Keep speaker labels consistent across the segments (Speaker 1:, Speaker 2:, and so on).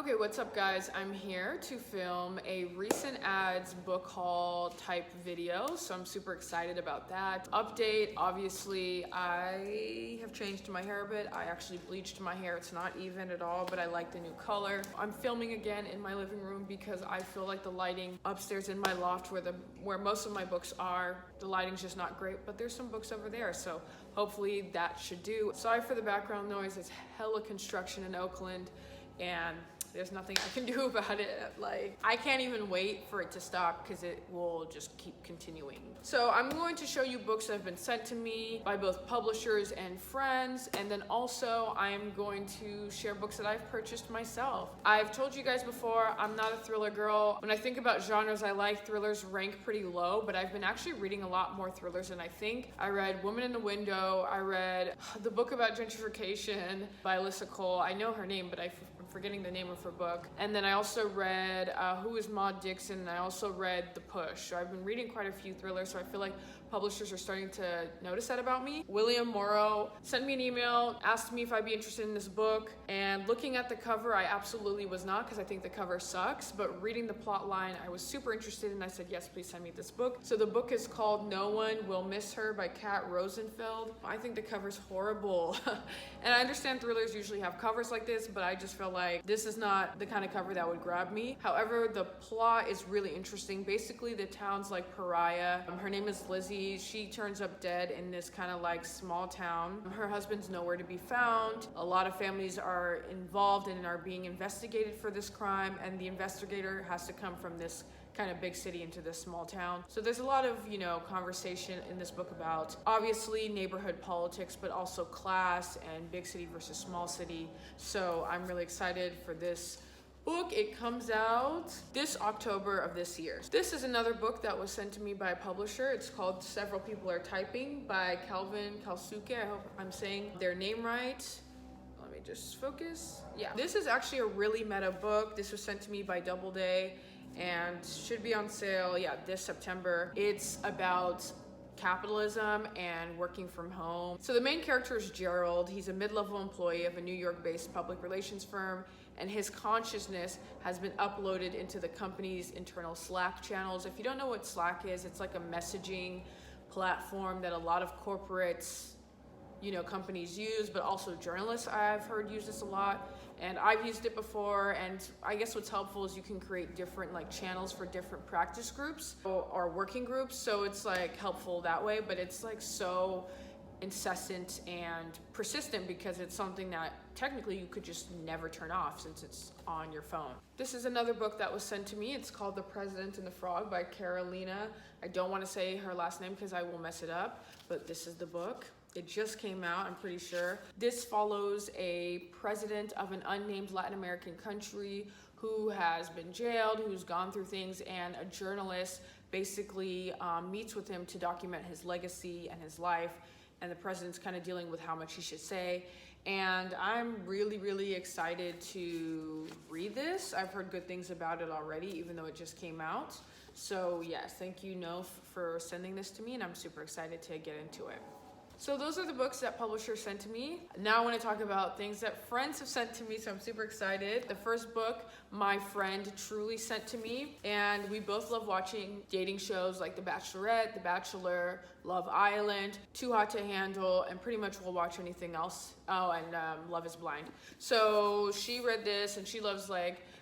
Speaker 1: Okay, what's up guys? I'm here to film a recent ads book haul type video, so I'm super excited about that. Update, obviously I have changed my hair a bit. I actually bleached my hair. It's not even at all, but I like the new color. I'm filming again in my living room because I feel like the lighting upstairs in my loft where most of my books are, the lighting's just not great, but there's some books over there, so hopefully that should do. Sorry for the background noise. It's hella construction in Oakland and there's nothing I can do about it. Like, I can't even wait for it to stop because it will just keep continuing. So I'm going to show you books that have been sent to me by both publishers and friends, and then also I'm going to share books that I've purchased myself. I've told you guys before, I'm not a thriller girl. When I think about genres I like, thrillers rank pretty low, but I've been actually reading a lot more thrillers than I think. I read Woman in the Window. I read the book about gentrification by Alyssa Cole. I know her name, but I'm forgetting the name of her book. And then I also read Who is Maud Dixon, and I also read The Push. So I've been reading quite a few thrillers, so I feel like publishers are starting to notice that about me. William Morrow sent me an email, asked me if I'd be interested in this book, and looking at the cover, I absolutely was not because I think the cover sucks, but reading the plot line, I was super interested and I said, yes, please send me this book. So the book is called No One Will Miss Her by Rosenfeld. I think the cover's horrible. And I understand thrillers usually have covers like this, but I just felt like this is not the kind of cover that would grab me. However, the plot is really interesting. Basically, the town's like pariah. Her name is Lizzie. She turns up dead in this kind of like small town. Her husband's nowhere to be found. A lot of families are involved and are being investigated for this crime, and the investigator has to come from this kind of big city into this small town. So there's a lot of, conversation in this book about obviously neighborhood politics, but also class and big city versus small city. So I'm really excited for this book. It comes out this October of this year. This is another book that was sent to me by a publisher. It's called Several People Are Typing by Kaelin. I hope I'm saying their name right. Let me just focus. Yeah, this is actually a really meta book. This was sent to me by Doubleday and should be on sale, this September. It's about capitalism and working from home. So the main character is Gerald. He's a mid-level employee of a New York-based public relations firm, and his consciousness has been uploaded into the company's internal Slack channels. If you don't know what Slack is, it's like a messaging platform that a lot of corporates, companies use, but also journalists I've heard use this a lot. And I've used it before, and I guess what's helpful is you can create different channels for different practice groups or working groups. So it's helpful that way, but it's so incessant and persistent because it's something that technically you could just never turn off since it's on your phone. This is another book that was sent to me. It's called The President and the Frog by Kaelin. I don't want to say her last name because I will mess it up, but this is the book. It just came out, I'm pretty sure. This follows a president of an unnamed Latin American country who has been jailed, who's gone through things, and a journalist basically meets with him to document his legacy and his life. And the president's kind of dealing with how much he should say. And I'm really, really excited to read this. I've heard good things about it already, even though it just came out. So yes, thank you, No, for sending this to me, and I'm super excited to get into it. So those are the books that publishers sent to me. Now I want to talk about things that friends have sent to me, so I'm super excited. The first book, my friend Truly sent to me, and we both love watching dating shows like The Bachelorette, The Bachelor, Love Island, Too Hot to Handle, and pretty much we'll watch anything else. Oh, and Love is Blind. So she read this, and she loves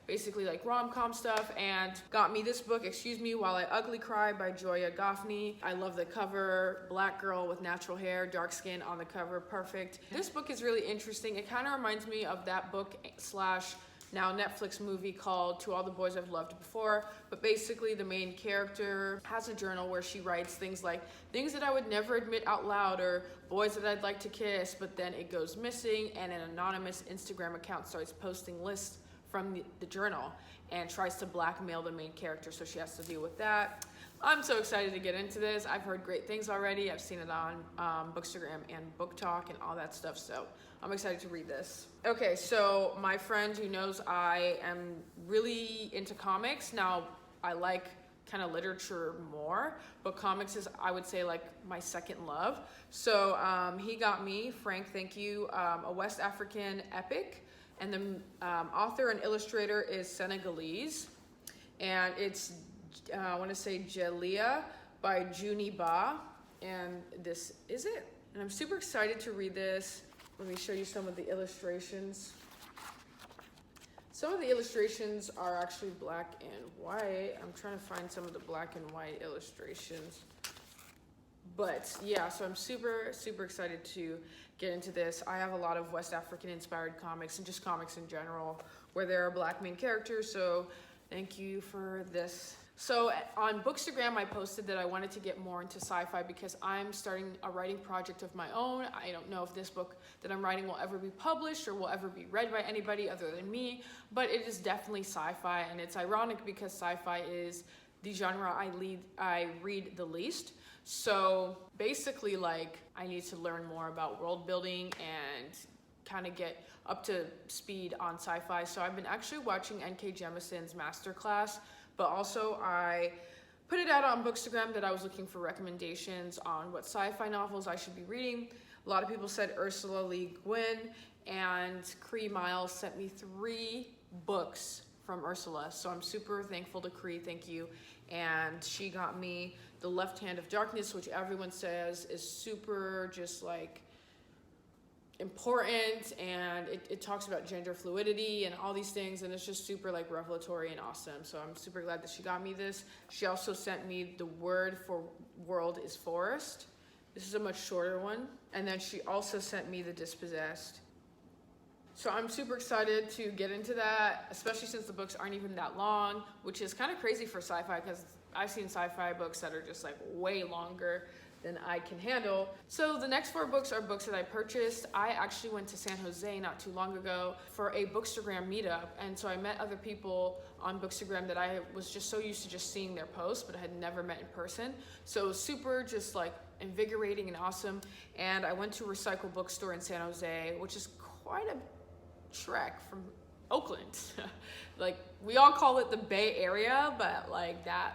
Speaker 1: basically rom-com stuff, and got me this book, Excuse Me While I Ugly Cry by Joya Goffney. I love the cover, black girl with natural hair, dark skin on the cover, perfect. This book is really interesting. It kind of reminds me of that book / now Netflix movie called To All the Boys I've Loved Before, but basically the main character has a journal where she writes things like things that I would never admit out loud, or boys that I'd like to kiss, but then it goes missing, and an anonymous Instagram account starts posting lists from the journal and tries to blackmail the main character, so she has to deal with that. I'm so excited to get into this. I've heard great things already. I've seen it on Bookstagram and Book Talk and all that stuff, so I'm excited to read this. Okay, so my friend who knows I am really into comics. Now, I like kind of literature more, but comics is, I would say, my second love. So he got me, Frank, thank you, a West African epic. And the author and illustrator is Senegalese. And it's, I want to say Jelia by Juni Ba. And this is it. And I'm super excited to read this. Let me show you some of the illustrations. Some of the illustrations are actually black and white. I'm trying to find some of the black and white illustrations. But yeah, so I'm super, super excited to get into this. I have a lot of West African inspired comics and just comics in general where there are black main characters. So thank you for this. So on Bookstagram, I posted that I wanted to get more into sci-fi because I'm starting a writing project of my own. I don't know if this book that I'm writing will ever be published or will ever be read by anybody other than me, but it is definitely sci-fi, and it's ironic because sci-fi is the genre I read the least. So basically, like, I need to learn more about world building and kind of get up to speed on sci-fi. So I've been actually watching N.K. Jemison's masterclass, but also I put it out on Bookstagram that I was looking for recommendations on what sci-fi novels I should be reading. A lot of people said Ursula Le Guin, and Cree Miles sent me 3 books from Ursula. So I'm super thankful to Cree, thank you. And she got me The Left Hand of Darkness, which everyone says is super just like important, and it talks about gender fluidity and all these things, and it's just super like revelatory and awesome. So I'm super glad that she got me this. She also sent me The Word for World is Forest. This is a much shorter one. And then she also sent me The Dispossessed. So I'm super excited to get into that, especially since the books aren't even that long, which is kind of crazy for sci-fi because I've seen sci-fi books that are just like way longer than I can handle. So the next 4 books are books that I purchased. I actually went to San Jose not too long ago for a Bookstagram meetup, and so I met other people on Bookstagram that I was just so used to just seeing their posts, but I had never met in person. So it was super just like invigorating and awesome. And I went to Recycle Bookstore in San Jose, which is quite a trek from Oakland. Like, we all call it the Bay Area, but like that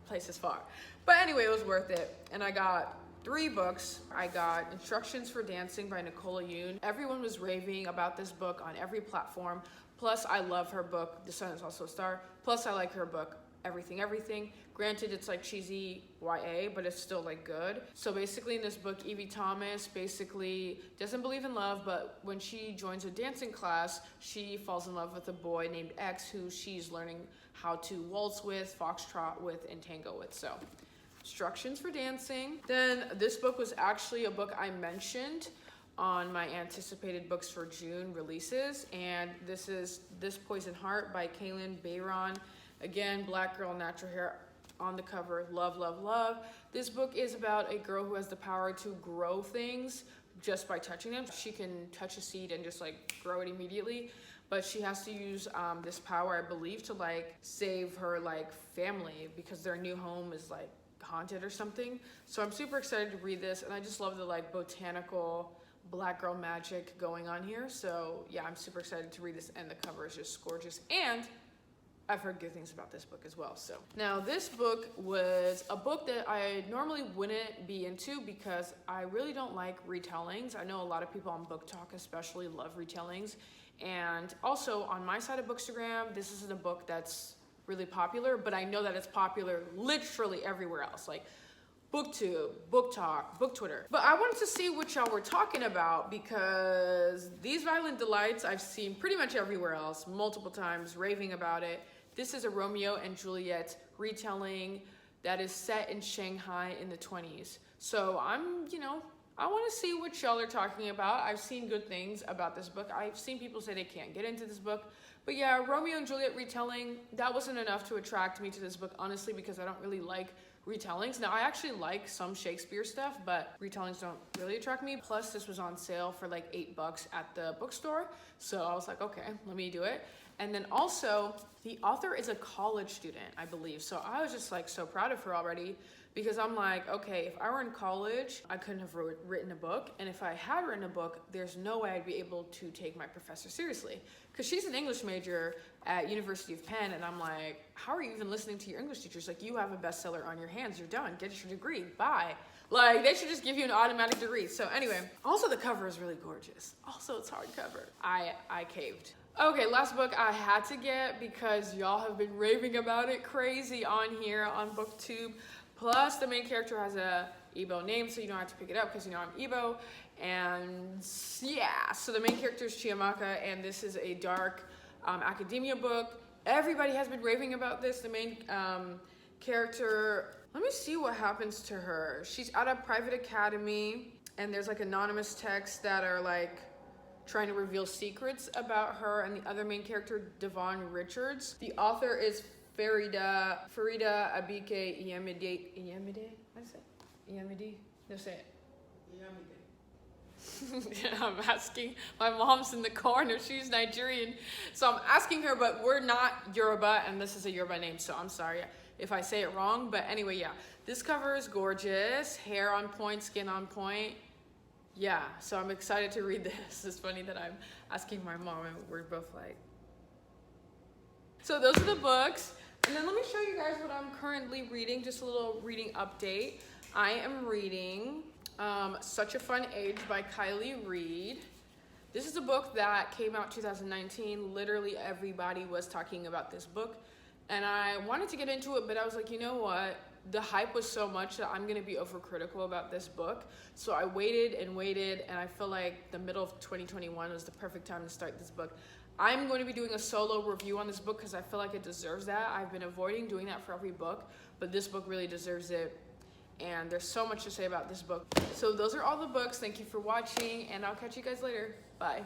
Speaker 1: place is far. But anyway, it was worth it. And I got 3 books. I got Instructions for Dancing by Nicola Yoon. Everyone was raving about this book on every platform. Plus, I love her book, The Sun Is Also a Star. Plus, I like her book, Everything, Everything. Granted, it's like cheesy YA, but it's still like good. So basically in this book, Evie Thomas basically doesn't believe in love, but when she joins a dancing class, she falls in love with a boy named X who she's learning how to waltz with, foxtrot with, and tango with. So Instructions for Dancing. Then this book was actually a book I mentioned on my anticipated books for June releases, and this is This Poison Heart by Kaelin, Bayron. Again, black girl, natural hair on the cover. Love, love, love. This book is about a girl who has the power to grow things just by touching them. She can touch a seed and just like grow it immediately, but she has to use this power, I believe, to like save her like family because their new home is like haunted or something. So I'm super excited to read this, and I just love the like botanical black girl magic going on here. So yeah, I'm super excited to read this, and the cover is just gorgeous, and I've heard good things about this book as well. So now this book was a book that I normally wouldn't be into because I really don't like retellings. I know a lot of people on Book Talk especially love retellings, and also on my side of Bookstagram, this isn't a book that's really popular, but I know that it's popular literally everywhere else, like BookTube, Book Talk, Book Twitter. But I wanted to see what y'all were talking about because these Violent Delights I've seen pretty much everywhere else, multiple times, raving about it. This is a Romeo and Juliet retelling that is set in Shanghai in the 20s. So I want to see what y'all are talking about. I've seen good things about this book. I've seen people say they can't get into this book. But yeah, Romeo and Juliet retelling, that wasn't enough to attract me to this book, honestly, because I don't really like retellings. Now, I actually like some Shakespeare stuff, but retellings don't really attract me. Plus, this was on sale for like $8 at the bookstore. So I was like, okay, let me do it. And then also, the author is a college student, I believe. So I was just like so proud of her already, because I'm like, okay, if I were in college, I couldn't have written a book. And if I had written a book, there's no way I'd be able to take my professor seriously. Because she's an English major at University of Penn, and I'm like, how are you even listening to your English teachers? Like, you have a bestseller on your hands, you're done, get your degree, bye. Like, they should just give you an automatic degree. So anyway, also the cover is really gorgeous. Also, it's hardcover. I caved. Okay, last book I had to get because y'all have been raving about it crazy on here on BookTube. Plus, the main character has a Igbo name, so you don't have to pick it up because you know I'm Igbo. And yeah, so the main character is Chiamaka, and this is a dark academia book. Everybody has been raving about this. The main character, let me see what happens to her. She's at a private academy, and there's like anonymous texts that are like trying to reveal secrets about her and the other main character, Devon Richards. The author is Farida Abike Iyemide? What is it? Iyemide? No, say it. I'm asking, my mom's in the corner, she's Nigerian, so I'm asking her, but we're not Yoruba, and this is a Yoruba name, so I'm sorry if I say it wrong, but anyway, yeah. This cover is gorgeous, hair on point, skin on point. Yeah, so I'm excited to read this. It's funny that I'm asking my mom and we're both like. So those are the books. And then let me show you guys what I'm currently reading, just a little reading update. I am reading Such a Fun Age by Kaelin Reed. This is a book that came out 2019. Literally everybody was talking about this book. And I wanted to get into it, but I was like, you know what? The hype was so much that I'm gonna be overcritical about this book. So I waited, and I feel like the middle of 2021 was the perfect time to start this book. I'm going to be doing a solo review on this book because I feel like it deserves that. I've been avoiding doing that for every book, but this book really deserves it. And there's so much to say about this book. So those are all the books. Thank you for watching, and I'll catch you guys later. Bye.